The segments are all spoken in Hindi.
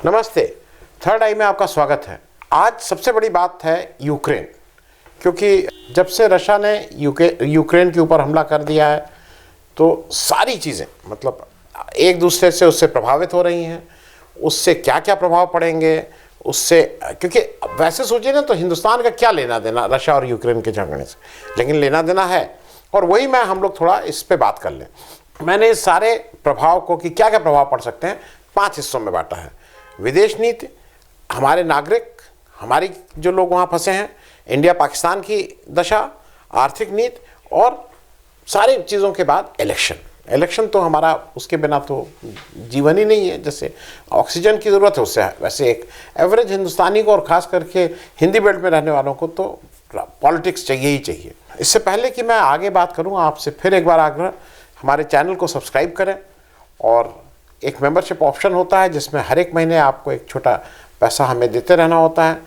नमस्ते। थर्ड आई में आपका स्वागत है। आज सबसे बड़ी बात है यूक्रेन, क्योंकि जब से रशिया ने यूक्रेन के ऊपर हमला कर दिया है तो सारी चीज़ें मतलब एक दूसरे से उससे प्रभावित हो रही हैं। उससे क्या क्या प्रभाव पड़ेंगे उससे, क्योंकि वैसे सोचिए ना तो हिंदुस्तान का क्या लेना देना रशिया और यूक्रेन के झगड़े से, लेकिन लेना देना है। और वही मैं हम लोग थोड़ा इस पे बात कर लें। मैंने इस सारे प्रभाव को कि क्या क्या प्रभाव पड़ सकते हैं 5 हिस्सों में बांटा है। विदेश नीति, हमारे नागरिक, हमारी जो लोग वहाँ फंसे हैं, इंडिया पाकिस्तान की दशा, आर्थिक नीति और सारी चीज़ों के बाद इलेक्शन तो हमारा उसके बिना तो जीवन ही नहीं है। जैसे ऑक्सीजन की ज़रूरत है उससे, वैसे एक एवरेज हिंदुस्तानी को और ख़ास करके हिंदी बेल्ट में रहने वालों को तो पॉलिटिक्स चाहिए ही चाहिए। इससे पहले कि मैं आगे बात करूँ, आपसे फिर एक बार आग्रह, हमारे चैनल को सब्सक्राइब करें और एक मेंबरशिप ऑप्शन होता है जिसमें हर एक महीने आपको एक छोटा पैसा हमें देते रहना होता है।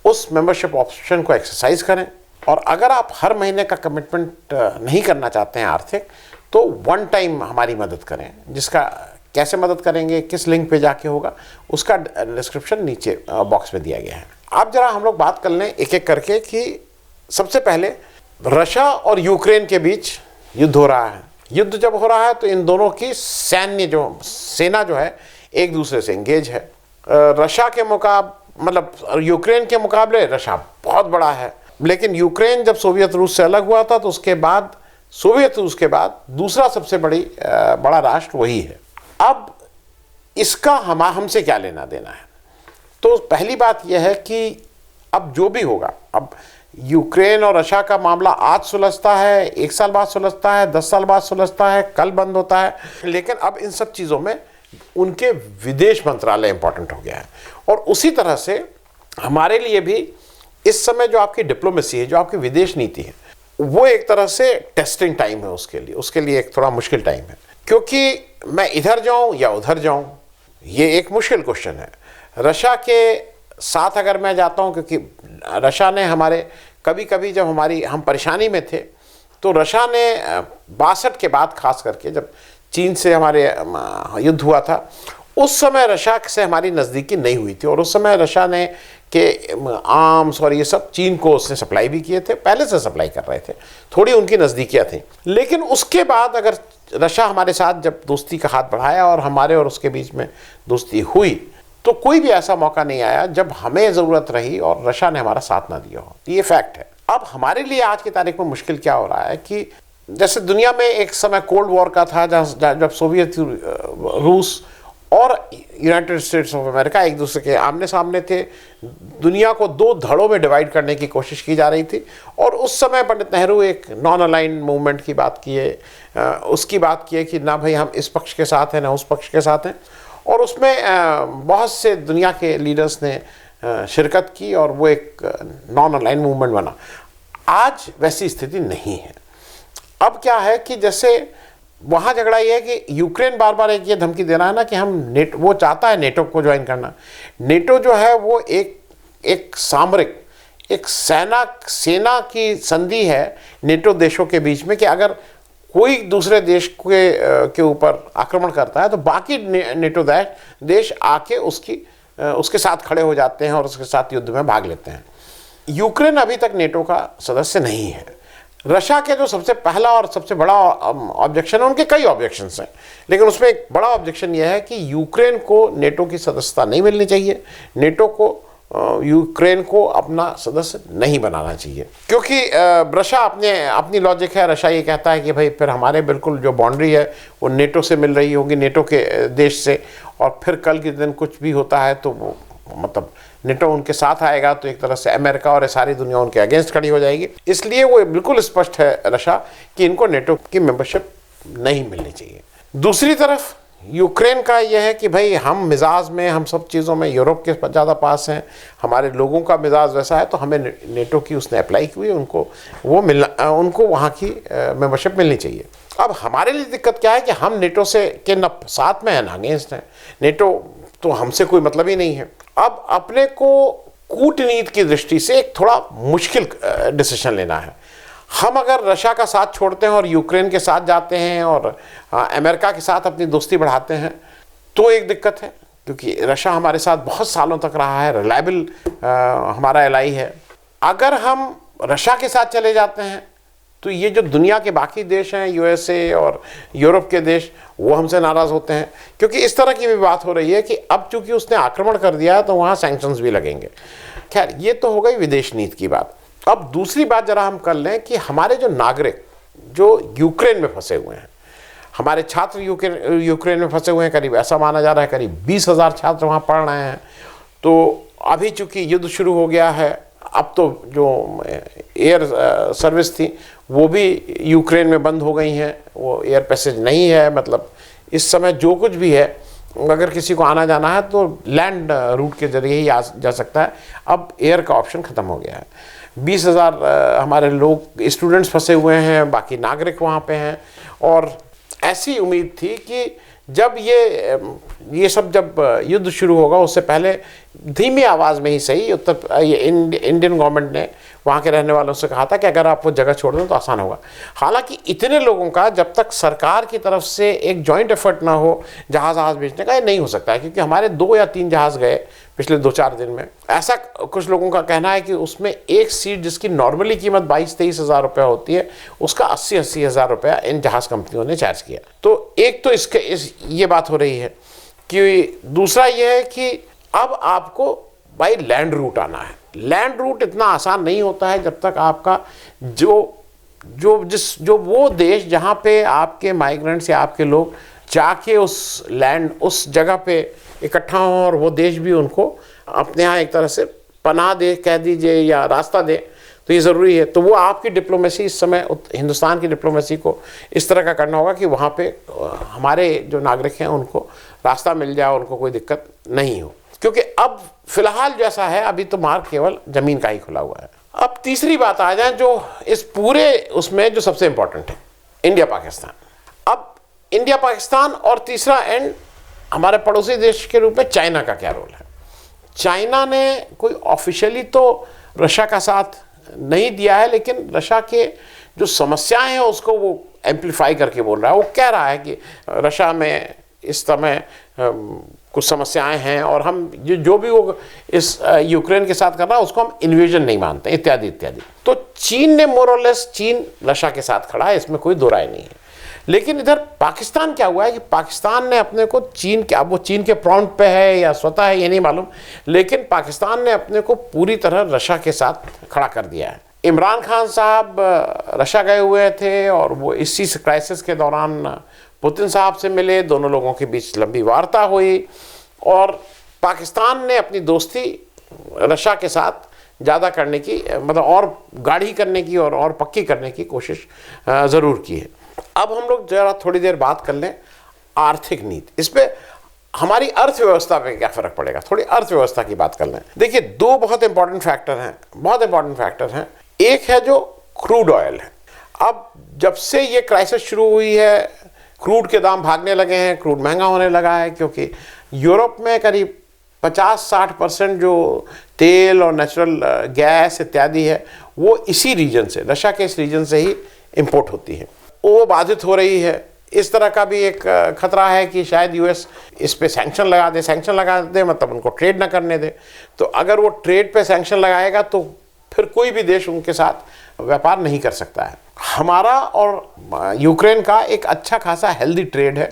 उस मेंबरशिप ऑप्शन को एक्सरसाइज करें। और अगर आप हर महीने का कमिटमेंट नहीं करना चाहते हैं आर्थिक, तो वन टाइम हमारी मदद करें। जिसका कैसे मदद करेंगे, किस लिंक पे जाके होगा, उसका डिस्क्रिप्शन नीचे बॉक्स में दिया गया है। आप जरा हम लोग बात कर लें एक एक करके कि सबसे पहले रशिया और यूक्रेन के बीच युद्ध हो रहा है। युद्ध जब हो रहा है तो इन दोनों की सेना जो है एक दूसरे से इंगेज है। रशिया के मतलब यूक्रेन के मुकाबले रशिया बहुत बड़ा है, लेकिन यूक्रेन जब सोवियत रूस से अलग हुआ था तो उसके बाद सोवियत रूस के बाद दूसरा सबसे बड़ा राष्ट्र वही है। अब इसका हमसे क्या लेना देना है? तो पहली बात यह है कि अब जो भी होगा, अब यूक्रेन और रशिया का मामला आज सुलझता है, 1 साल बाद सुलझता है, 10 साल बाद सुलझता है, कल बंद होता है, लेकिन अब इन सब चीज़ों में उनके विदेश मंत्रालय इंपॉर्टेंट हो गया है। और उसी तरह से हमारे लिए भी इस समय जो आपकी डिप्लोमेसी है, जो आपकी विदेश नीति है, वो एक तरह से टेस्टिंग टाइम है उसके लिए एक थोड़ा मुश्किल टाइम है। क्योंकि मैं इधर जाऊं या उधर जाऊं, ये एक मुश्किल क्वेश्चन है। रशिया के साथ अगर मैं जाता हूं, क्योंकि रशिया ने हमारे कभी जब हम परेशानी में थे तो रशिया ने 62 के बाद खास करके जब चीन से हमारे युद्ध हुआ था, उस समय रशिया से हमारी नज़दीकी नहीं हुई थी। और उस समय रशिया ने के आर्म्स और ये सब चीन को उसने सप्लाई भी किए थे, पहले से सप्लाई कर रहे थे, थोड़ी उनकी नज़दीकियाँ थी। लेकिन उसके बाद अगर रशिया हमारे साथ जब दोस्ती का हाथ बढ़ाया और हमारे और उसके बीच में दोस्ती हुई, तो कोई भी ऐसा मौका नहीं आया जब हमें ज़रूरत रही और रशिया ने हमारा साथ ना दिया हो। ये फैक्ट है। अब हमारे लिए आज की तारीख में मुश्किल क्या हो रहा है कि जैसे दुनिया में एक समय कोल्ड वॉर का था, जब सोवियत रूस और यूनाइटेड स्टेट्स ऑफ अमेरिका एक दूसरे के आमने सामने थे, दुनिया को 2 धड़ों में डिवाइड करने की कोशिश की जा रही थी। और उस समय पंडित नेहरू एक नॉन अलाइन मूवमेंट की बात किए, उसकी बात किए कि ना भाई हम इस पक्ष के साथ हैं ना उस पक्ष के साथ हैं। और उसमें बहुत से दुनिया के लीडर्स ने शिरकत की और वो एक नॉन अलाइन मूवमेंट बना। आज वैसी स्थिति नहीं है। अब क्या है कि जैसे वहाँ झगड़ा ये है कि यूक्रेन बार बार एक ये धमकी दे रहा है ना कि वो चाहता है नेटो को ज्वाइन करना। नेटो जो है वो एक सामरिक, एक सेना की संधि है नेटो देशों के बीच में, कि अगर कोई दूसरे देश के ऊपर आक्रमण करता है तो बाकी नेटो देश आके उसके साथ खड़े हो जाते हैं और उसके साथ युद्ध में भाग लेते हैं। यूक्रेन अभी तक नेटो का सदस्य नहीं है। रशिया के जो सबसे पहला और सबसे बड़ा ऑब्जेक्शन है, उनके कई ऑब्जेक्शंस हैं, लेकिन उसमें एक बड़ा ऑब्जेक्शन यह है कि यूक्रेन को नेटो की सदस्यता नहीं मिलनी चाहिए, नेटो को यूक्रेन को अपना सदस्य नहीं बनाना चाहिए। क्योंकि रशिया अपनी लॉजिक है, रशिया ये कहता है कि भाई फिर हमारे बिल्कुल जो बाउंड्री है वो नेटो से मिल रही होगी, नेटो के देश से, और फिर कल के दिन कुछ भी होता है तो वो मतलब नेटो उनके साथ आएगा तो एक तरह से अमेरिका और सारी दुनिया उनके अगेंस्ट खड़ी हो जाएगी। इसलिए वो बिल्कुल स्पष्ट है रशिया कि इनको नेटो की मेंबरशिप नहीं मिलनी चाहिए। दूसरी तरफ यूक्रेन का यह है कि भाई हम मिजाज में, हम सब चीज़ों में यूरोप के ज़्यादा पास हैं, हमारे लोगों का मिजाज वैसा है, तो हमें नेटो की उसने अप्लाई की हुई, उनको वहाँ की मेंबरशिप मिलनी चाहिए। अब हमारे लिए दिक्कत क्या है कि हम नेटो से के न साथ में हैं ना अगेंस्ट हैं। नेटो तो हमसे कोई मतलब ही नहीं है। अब अपने को कूटनीति की दृष्टि से एक थोड़ा मुश्किल डिसीजन लेना है। हम अगर रशिया का साथ छोड़ते हैं और यूक्रेन के साथ जाते हैं और अमेरिका के साथ अपनी दोस्ती बढ़ाते हैं तो एक दिक्कत है, क्योंकि रशिया हमारे साथ बहुत सालों तक रहा है, रिलायबल हमारा एलाई है। अगर हम रशिया के साथ चले जाते हैं तो ये जो दुनिया के बाकी देश हैं, यूएसए और यूरोप के देश, वो हमसे नाराज़ होते हैं, क्योंकि इस तरह की भी बात हो रही है कि अब चूंकि उसने आक्रमण कर दिया है तो वहाँ सैंक्शंस भी लगेंगे। खैर, ये तो हो गई विदेश नीति की बात। अब दूसरी बात जरा हम कर लें कि हमारे जो नागरिक जो यूक्रेन में फंसे हुए हैं, हमारे छात्र यूक्रेन में फंसे हुए हैं, करीब ऐसा माना जा रहा है करीब 20,000 छात्र वहाँ पढ़ रहे हैं। तो अभी चूंकि युद्ध शुरू हो गया है, अब तो जो एयर सर्विस थी वो भी यूक्रेन में बंद हो गई हैं, वो एयर पैसेज नहीं है। मतलब इस समय जो कुछ भी है, अगर किसी को आना जाना है तो लैंड रूट के जरिए ही जा सकता है। अब एयर का ऑप्शन ख़त्म हो गया है। 20,000 हमारे लोग स्टूडेंट्स फंसे हुए हैं, बाकी नागरिक वहाँ पे हैं। और ऐसी उम्मीद थी कि जब ये सब जब युद्ध शुरू होगा, उससे पहले धीमी आवाज़ में ही सही इंडियन गवर्नमेंट ने वहाँ के रहने वालों से कहा था कि अगर आप वो जगह छोड़ दें तो आसान होगा। हालांकि इतने लोगों का जब तक सरकार की तरफ से एक जॉइंट एफर्ट ना हो जहाज़ भेजने का, ये नहीं हो सकता है, क्योंकि हमारे 2 या 3 जहाज़ गए पिछले 2-4 दिन में। ऐसा कुछ लोगों का कहना है कि उसमें एक सीट जिसकी नॉर्मली कीमत 22-23 हज़ार रुपया होती है, उसका 80-80 हज़ार रुपया इन जहाज़ कंपनियों ने चार्ज किया। तो एक तो ये बात हो रही है कि दूसरा ये है कि अब आपको भाई लैंड रूट आना है। लैंड रूट इतना आसान नहीं होता है जब तक आपका जो वो देश जहाँ पे आपके माइग्रेंट्स या आपके लोग जाके उस जगह पे इकट्ठा हों और वो देश भी उनको अपने यहाँ एक तरह से पनाह दे, कह दीजिए, या रास्ता दे, तो ये ज़रूरी है। तो वो आपकी डिप्लोमेसी इस समय, हिंदुस्तान की डिप्लोमेसी को इस तरह का करना होगा कि वहाँ पे हमारे जो नागरिक हैं उनको रास्ता मिल जाए, उनको कोई दिक्कत नहीं हो। क्योंकि अब फिलहाल जैसा है, अभी तो मार्ग केवल ज़मीन का ही खुला हुआ है। अब तीसरी बात आ जाए जो इस पूरे उसमें जो सबसे इम्पोर्टेंट है, इंडिया पाकिस्तान। अब इंडिया पाकिस्तान और तीसरा एंड हमारे पड़ोसी देश के रूप में चाइना का क्या रोल है। चाइना ने कोई ऑफिशियली तो रशिया का साथ नहीं दिया है, लेकिन रशिया के जो समस्याएं हैं उसको वो एम्पलीफाई करके बोल रहा है। वो कह रहा है कि रशिया में इस समय कुछ समस्याएं हैं और हम जो भी वो इस यूक्रेन के साथ कर रहा है उसको हम इन्वेजन नहीं मानते, इत्यादि इत्यादि। तो चीन ने मोर और लेस, चीन रशिया के साथ खड़ा है, इसमें कोई दो राय नहीं है। लेकिन इधर पाकिस्तान क्या हुआ है कि पाकिस्तान ने अपने को चीन के, अब वो चीन के प्रॉम्प्ट पे है या स्वतः है ये नहीं मालूम, लेकिन पाकिस्तान ने अपने को पूरी तरह रशिया के साथ खड़ा कर दिया है। इमरान खान साहब रशिया गए हुए थे और वो इसी क्राइसिस के दौरान पुतिन साहब से मिले, दोनों लोगों के बीच लंबी वार्ता हुई और पाकिस्तान ने अपनी दोस्ती रशिया के साथ ज़्यादा करने की, मतलब और गाढ़ी करने की और पक्की करने की कोशिश ज़रूर की है। अब हम लोग ज़रा थोड़ी देर बात कर लें आर्थिक नीति, इस पर हमारी अर्थव्यवस्था पे क्या फ़र्क पड़ेगा, थोड़ी अर्थव्यवस्था की बात कर लें। देखिए, 2 बहुत इंपॉर्टेंट फैक्टर हैं। एक है जो क्रूड ऑयल है। अब जब से ये क्राइसिस शुरू हुई है, क्रूड के दाम भागने लगे हैं, क्रूड महंगा होने लगा है, क्योंकि यूरोप में करीब 50-60% जो तेल और नेचुरल गैस इत्यादि है वो इसी रीजन से, रशिया के इस रीजन से ही इंपोर्ट होती है, वो बाधित हो रही है। इस तरह का भी एक खतरा है कि शायद यूएस इस पे सैंक्शन लगा दे, मतलब उनको ट्रेड ना करने दे। तो अगर वो ट्रेड पे सैंक्शन लगाएगा तो फिर कोई भी देश उनके साथ व्यापार नहीं कर सकता है। हमारा और यूक्रेन का एक अच्छा खासा हेल्दी ट्रेड है।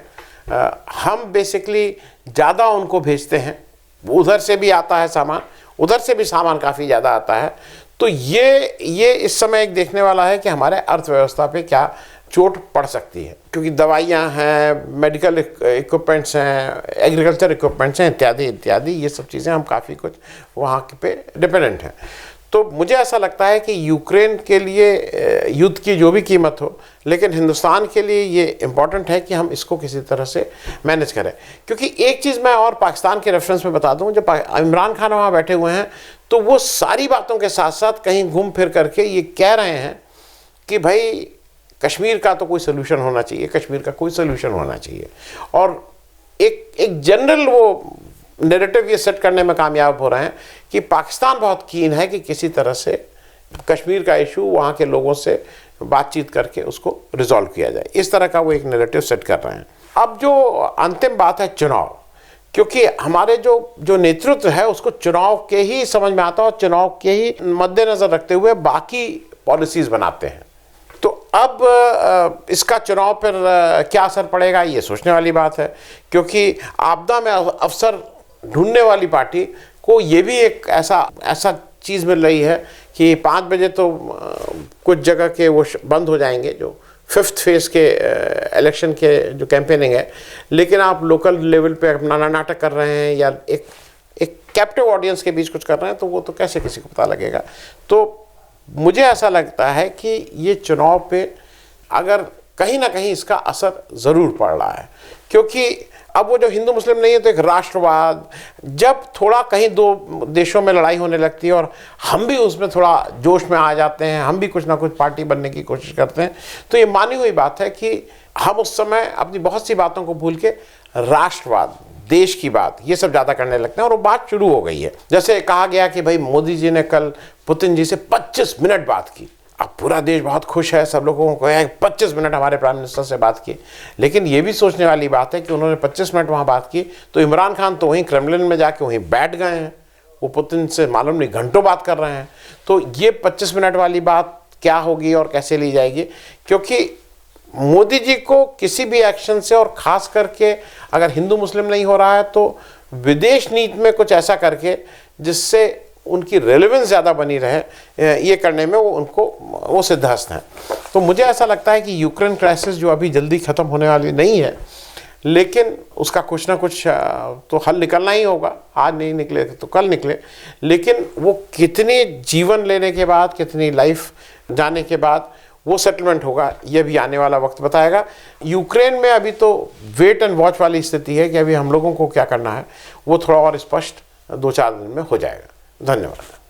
हम बेसिकली ज़्यादा उनको भेजते हैं, उधर से भी आता है सामान, उधर से भी सामान काफ़ी ज़्यादा आता है। तो ये इस समय एक देखने वाला है कि हमारे अर्थव्यवस्था पे क्या चोट पड़ सकती है, क्योंकि दवाइयाँ हैं, मेडिकल इक्विपमेंट्स हैं, एग्रीकल्चर इक्विपमेंट्स हैं, इत्यादि इत्यादि, ये सब चीज़ें हम काफ़ी कुछ वहाँ पे डिपेंडेंट हैं। तो मुझे ऐसा लगता है कि यूक्रेन के लिए युद्ध की जो भी कीमत हो, लेकिन हिंदुस्तान के लिए ये इम्पॉर्टेंट है कि हम इसको किसी तरह से मैनेज करें। क्योंकि एक चीज़ मैं और पाकिस्तान के रेफरेंस में बता दूं, जब इमरान खान वहाँ बैठे हुए हैं तो वो सारी बातों के साथ साथ कहीं घूम फिर करके ये कह रहे हैं कि भाई कश्मीर का तो कोई सोल्यूशन होना चाहिए, कश्मीर का कोई सोल्यूशन होना चाहिए। और एक जनरल वो नैरेटिव ये सेट करने में कामयाब हो रहे हैं कि पाकिस्तान बहुत कीन है कि किसी तरह से कश्मीर का इशू वहाँ के लोगों से बातचीत करके उसको रिजॉल्व किया जाए। इस तरह का वो एक नैरेटिव सेट कर रहे हैं। अब जो अंतिम बात है क्योंकि हमारे जो नेतृत्व है उसको चुनाव के ही समझ में आता है और चुनाव के ही मद्देनजर रखते हुए बाकी पॉलिसीज बनाते हैं। तो अब इसका चुनाव पर क्या असर पड़ेगा, ये सोचने वाली बात है, क्योंकि आपदा में अवसर ढूंढने वाली पार्टी को ये भी एक ऐसा चीज़ मिल रही है कि 5 बजे तो कुछ जगह के वो बंद हो जाएंगे, जो 5th फेज़ के इलेक्शन के जो कैंपेनिंग है, लेकिन आप लोकल लेवल पे अपना नाटक कर रहे हैं या एक कैप्टिव ऑडियंस के बीच कुछ कर रहे हैं, तो वो तो कैसे किसी को पता लगेगा। तो मुझे ऐसा लगता है कि ये चुनाव पे अगर कहीं ना कहीं इसका असर ज़रूर पड़ रहा है, क्योंकि अब वो जो हिंदू मुस्लिम नहीं है तो एक राष्ट्रवाद, जब थोड़ा कहीं दो देशों में लड़ाई होने लगती है और हम भी उसमें थोड़ा जोश में आ जाते हैं, हम भी कुछ ना कुछ पार्टी बनने की कोशिश करते हैं, तो ये मानी हुई बात है कि हम उस समय अपनी बहुत सी बातों को भूल के राष्ट्रवाद, देश की बात, ये सब ज़्यादा करने लगते हैं और वो बात शुरू हो गई है। जैसे कहा गया कि भाई मोदी जी ने कल पुतिन जी से 25 मिनट बात की। अब पूरा देश बहुत खुश है, सब लोगों को कहा 25 मिनट हमारे प्राइम मिनिस्टर से बात की, लेकिन ये भी सोचने वाली बात है कि उन्होंने 25 मिनट वहाँ बात की तो इमरान खान तो वहीं क्रेमलिन में जाके वहीं बैठ गए हैं, वो पुतिन से मालूम नहीं घंटों बात कर रहे हैं। तो ये 25 मिनट वाली बात क्या होगी और कैसे ली जाएगी, क्योंकि मोदी जी को किसी भी एक्शन से, और ख़ास करके अगर हिंदू मुस्लिम नहीं हो रहा है तो विदेश नीति में कुछ ऐसा करके जिससे उनकी रेलेवेंस ज़्यादा बनी रहे, ये करने में वो सिद्धहस्त हैं। तो मुझे ऐसा लगता है कि यूक्रेन क्राइसिस जो अभी जल्दी ख़त्म होने वाली नहीं है, लेकिन उसका कुछ ना कुछ तो हल निकलना ही होगा। आज नहीं निकले तो कल निकले, लेकिन वो कितनी जीवन लेने के बाद, कितनी लाइफ जाने के बाद वो सेटलमेंट होगा, ये भी आने वाला वक्त बताएगा। यूक्रेन में अभी तो वेट एंड वॉच वाली स्थिति है कि अभी हम लोगों को क्या करना है वो थोड़ा और स्पष्ट 2-4 दिन में हो जाएगा। धन्यवाद।